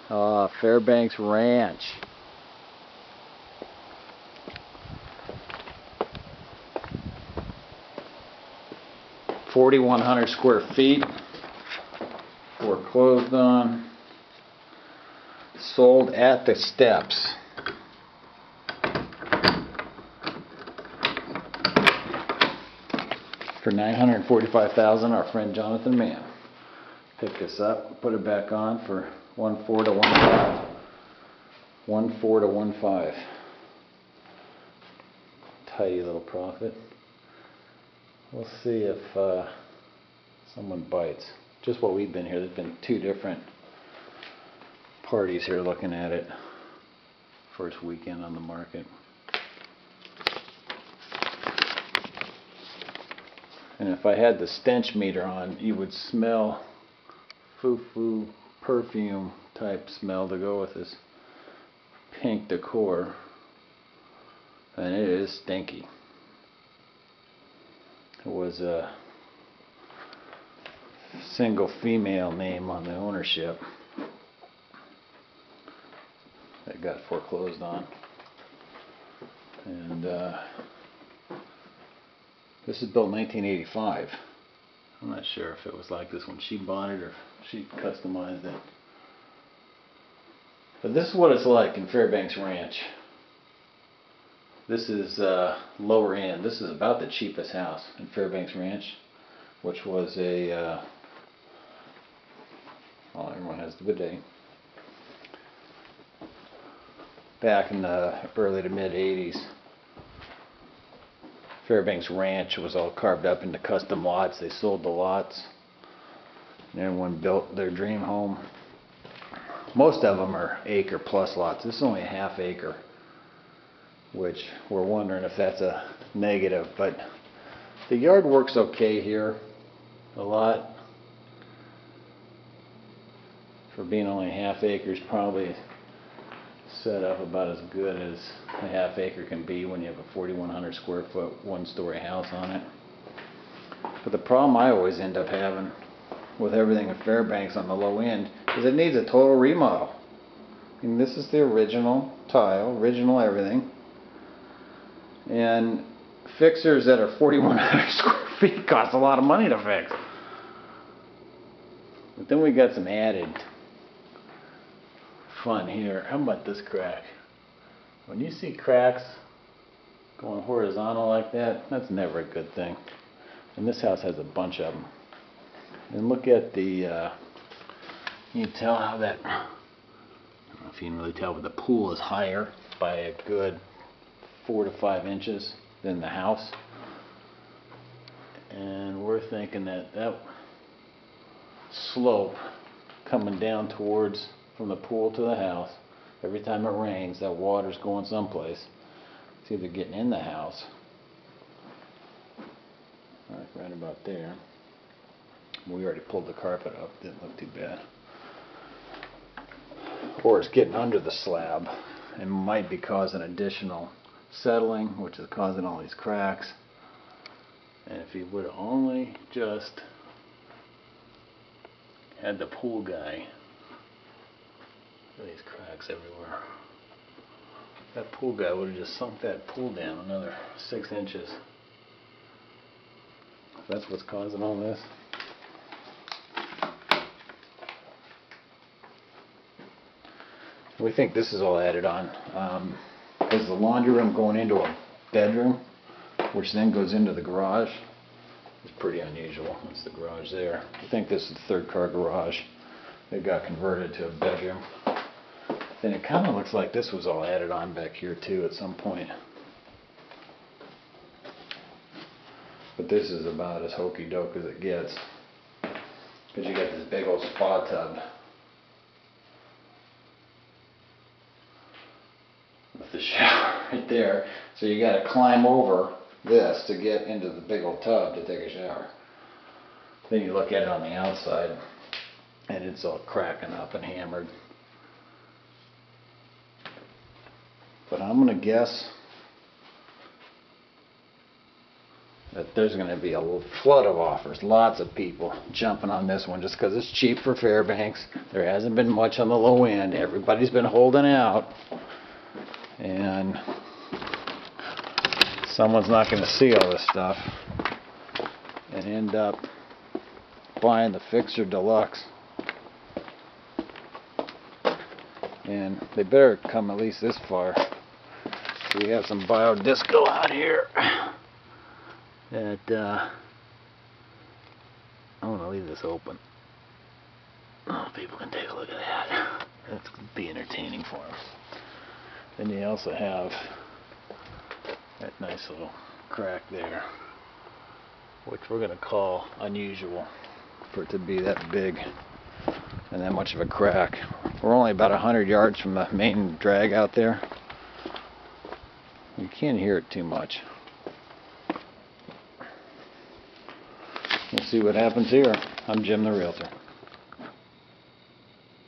Fairbanks Ranch. 4,100 square feet. Foreclosed on. Sold at the steps. For $945,000, our friend Jonathan Mann picked this up, put it back on for 1.4 to 1.5. 1.4 to 1.5. Tidy little profit. We'll see if someone bites. Just while we've been here, there's been 2 different parties here looking at it. First weekend on the market. And if I had the stench meter on, you would smell foo-foo perfume type smell to go with this pink decor. And it is stinky. It was a single female name on the ownership that got foreclosed on. And this is built in 1985. I'm not sure if it was like this when she bought it or if she customized it. But this is what it's like in Fairbanks Ranch. This is lower end. This is about the cheapest house in Fairbanks Ranch, which was a, well, everyone has the bidet. Back in the early to mid 80s. Fairbanks Ranch was all carved up into custom lots. They sold the lots and everyone built their dream home. Most of them are acre plus lots. This is only a half acre, which we're wondering if that's a negative, but the yard works okay here. A lot for being only a half acres, probably set up about as good as a half acre can be when you have a 4,100 square foot 1-story house on it. But the problem I always end up having with everything in Fairbanks on the low end is it needs a total remodel. I mean, this is the original tile, original everything, and fixers that are 4,100 square feet cost a lot of money to fix. But then we got some added fun here. How about this crack? When you see cracks going horizontal like that, that's never a good thing. And this house has a bunch of them. And look at the, you can tell how that, I don't know if you can really tell, but the pool is higher by a good 4 to 5 inches than the house. And we're thinking that that slope coming down towards from the pool to the house, every time it rains, that water's going someplace. It's either getting in the house, like right about there. We already pulled the carpet up, didn't look too bad. Or it's getting under the slab and might be causing additional settling, which is causing all these cracks. And if you would only just had the pool guy, these cracks everywhere. That pool guy would have just sunk that pool down another 6 inches. That's what's causing all this. We think this is all added on. There's the laundry room going into a bedroom, which then goes into the garage. It's pretty unusual. That's the garage there. I think this is the 3rd car garage. It got converted to a bedroom. Then it kind of looks like this was all added on back here too at some point. But this is about as hokey doke as it gets. Because you got this big old spa tub with the shower right there. So you got to climb over this to get into the big old tub to take a shower. Then you look at it on the outside and it's all cracking up and hammered. But I'm going to guess that there's going to be a flood of offers. Lots of people jumping on this one just because it's cheap for Fairbanks. There hasn't been much on the low end. Everybody's been holding out. And someone's not going to see all this stuff and end up buying the Fixer Deluxe. And they better come at least this far. We have some Biodisco out here that I want to leave this open. Oh, people can take a look at that. That's going to be entertaining for them. Then you also have that nice little crack there, which we're going to call unusual for it to be that big and that much of a crack. We're only about 100 yards from the main drag out there. You can't hear it too much. We'll see what happens here. I'm Jim the Realtor.